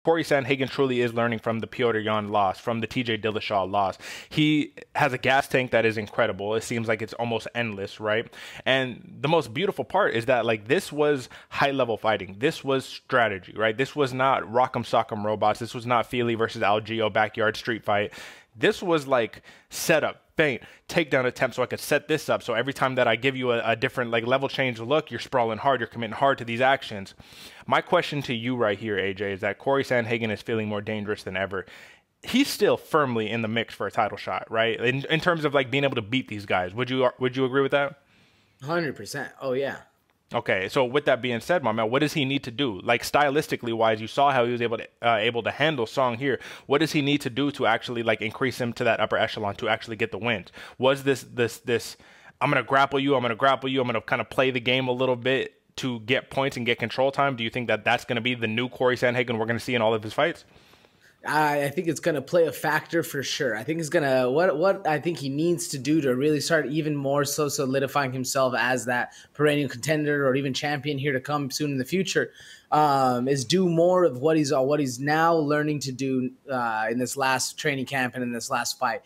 Cory Sandhagen truly is learning from the Petr Yan loss, from the TJ Dillashaw loss. He has a gas tank that is incredible. It seems like it's almost endless, right? And the most beautiful part is that, like, this was high-level fighting. This was strategy, right? This was not rock'em sock'em robots. This was not Feely versus Algeo backyard street fight. This was like setup, feint, takedown attempt, so I could set this up. So every time that I give you a different like level change look, you're sprawling hard, you're committing hard to these actions. My question to you right here, AJ, is that Cory Sandhagen is feeling more dangerous than ever. He's still firmly in the mix for a title shot, right? In terms of like being able to beat these guys. Would you agree with that? 100%. Oh yeah. Okay, so with that being said, my man, what does he need to do? Like stylistically wise, you saw how he was able to handle Song here. What does he need to do to actually like increase him to that upper echelon to actually get the wins? Was this I'm gonna grapple you, I'm gonna kind of play the game a little bit to get points and get control time? Do you think that that's gonna be the new Cory Sandhagen we're gonna see in all of his fights? I think it's going to play a factor for sure. I think it's going to what I think he needs to do to really start even more so solidifying himself as that perennial contender or even champion here to come soon in the future is do more of what he's now learning to do in this last training camp and in this last fight.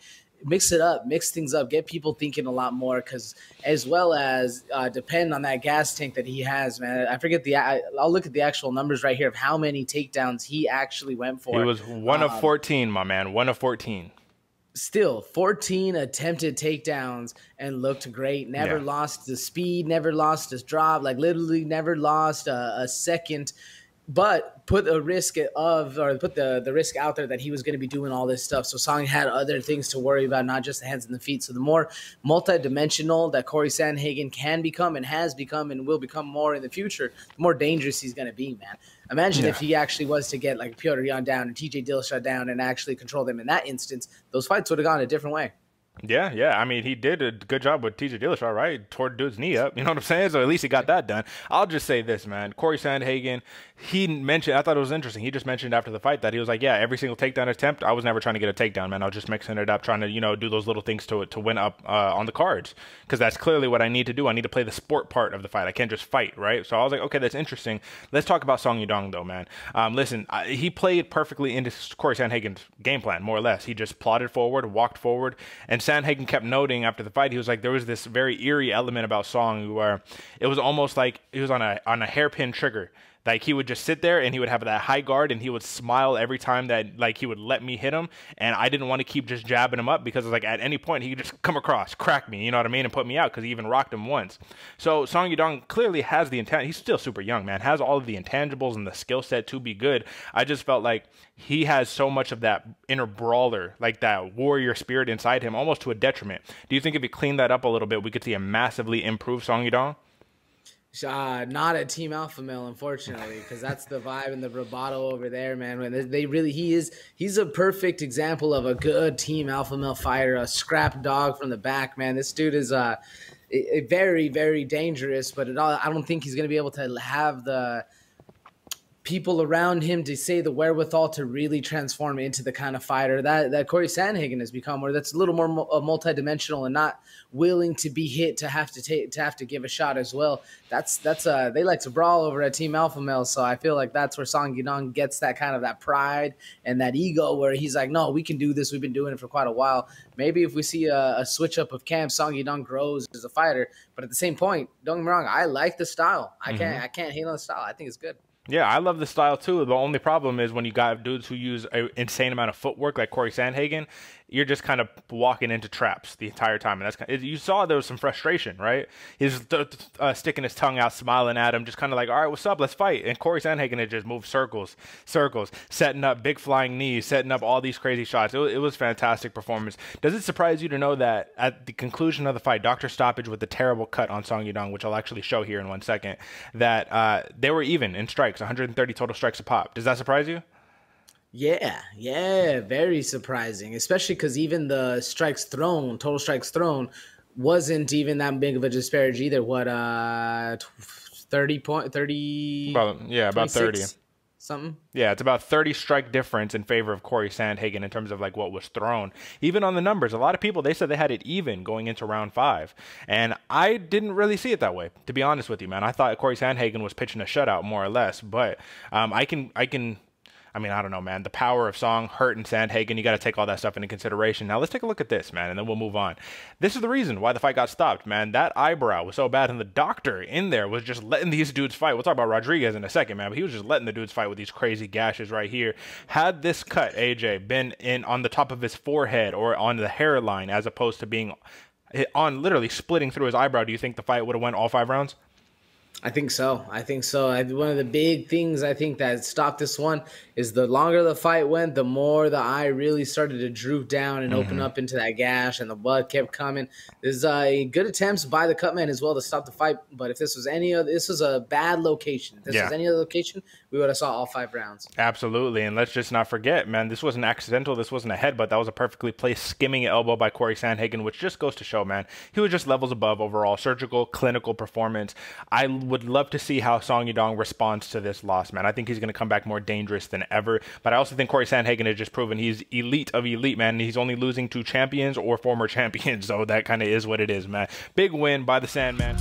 Mix it up, mix things up, get people thinking a lot more, because as well as depend on that gas tank that he has, man. I forget I'll look at the actual numbers right here of how many takedowns he actually went for. He was 1 of 14, my man, 1 of 14. Still, 14 attempted takedowns and looked great. Never lost the speed, never lost his drop, like literally never lost a second. But put the risk out there that he was going to be doing all this stuff. So Song had other things to worry about, not just the hands and the feet. So the more multidimensional that Cory Sandhagen can become and has become and will become more in the future, the more dangerous he's going to be, man. Imagine if he actually was to get like Petr Yan down and TJ Dillashaw down and actually control them in that instance, those fights would have gone a different way. Yeah. I mean, he did a good job with TJ Dillashaw, right? Tore the dude's knee up. You know what I'm saying? So at least he got that done. I'll just say this, man. Cory Sandhagen, he mentioned, I thought it was interesting. He just mentioned after the fight that he was like, yeah, every single takedown attempt, I was never trying to get a takedown, man. I was just mixing it up, trying to, do those little things to win up on the cards. Because that's clearly what I need to do. I need to play the sport part of the fight. I can't just fight, right? So I was like, okay, that's interesting. Let's talk about Song Yadong, though, man. Listen, he played perfectly into Cory Sandhagen's game plan, more or less. He just plodded forward, walked forward, and Sandhagen kept noting after the fight, he was like, there was this very eerie element about Song where it was almost like he was on a hairpin trigger. Like he would just sit there and he would have that high guard and he would smile every time that like he would let me hit him. And I didn't want to keep just jabbing him up because like at any point he could just come across, crack me, you know what I mean, and put me out because he even rocked him once. So Song Yadong clearly has the intent. He's still super young, man, has all of the intangibles and the skill set to be good. I just felt like he has so much of that inner brawler, like that warrior spirit inside him, almost to a detriment. Do you think if he cleaned that up a little bit, we could see a massively improved Song Yadong? Not a Team Alpha Male, unfortunately, because that's the vibe and the bravado over there, man. When he's a perfect example of a good Team Alpha Male fighter, a scrap dog from the back, man. This dude is very, very dangerous, but I don't think he's going to be able to have the people around him to say the wherewithal to really transform into the kind of fighter that Cory Sandhagen has become, where that's a little more multidimensional and not willing to be hit to have to give a shot as well. They like to brawl over at Team Alpha Male, so I feel like that's where Song Yadong gets that kind of that pride and that ego where he's like, no, we can do this. We've been doing it for quite a while. Maybe if we see a switch up of camp, Song Yadong grows as a fighter. But at the same point, don't get me wrong, I like the style. I can't hate on the style. I think it's good. Yeah, I love the style too. The only problem is when you got dudes who use an insane amount of footwork like Cory Sandhagen, you're just kind of walking into traps the entire time. And that's you saw there was some frustration, right? He's sticking his tongue out, smiling at him, just kind of like, all right, what's up? Let's fight. And Cory Sandhagen had just moved circles, setting up big flying knees, setting up all these crazy shots. It was fantastic performance. Does it surprise you to know that at the conclusion of the fight, Dr. Stoppage with the terrible cut on Song Yadong, which I'll actually show here in 1 second, that they were even in strikes, 130 total strikes a pop. Does that surprise you? Yeah, very surprising, especially because even the total strikes thrown, wasn't even that big of a disparity either. What, 30? About 30. Something? Yeah, it's about 30 strike difference in favor of Cory Sandhagen in terms of like what was thrown. Even on the numbers, a lot of people, they said they had it even going into round 5. And I didn't really see it that way, to be honest with you, man. I thought Cory Sandhagen was pitching a shutout more or less, but I can I mean, I don't know, man. The power of Song, Hurt, and Sandhagen, you got to take all that stuff into consideration. Now, let's take a look at this, man, and then we'll move on. This is the reason why the fight got stopped, man. That eyebrow was so bad, and the doctor in there was just letting these dudes fight. We'll talk about Rodriguez in a second, man, but he was just letting the dudes fight with these crazy gashes right here. Had this cut, AJ, been in on the top of his forehead or on the hairline as opposed to being on literally splitting through his eyebrow, do you think the fight would have went all 5 rounds? I think so. One of the big things I think that stopped this one is the longer the fight went, the more the eye really started to droop down and open up into that gash, and the blood kept coming. There's good attempts by the cutman as well to stop the fight, but if this was this was a bad location. If this was any other location, we would have saw all 5 rounds. Absolutely, and let's just not forget, man, this wasn't accidental. This wasn't a headbutt. That was a perfectly placed skimming elbow by Cory Sandhagen, which just goes to show, man, he was just levels above overall surgical, clinical performance. I would love to see how Song Yadong responds to this loss, man. I think he's going to come back more dangerous than ever, but I also think Cory Sandhagen has just proven he's elite of elite, man. He's only losing to champions or former champions, so that kind of is what it is, man. Big win by the Sandman.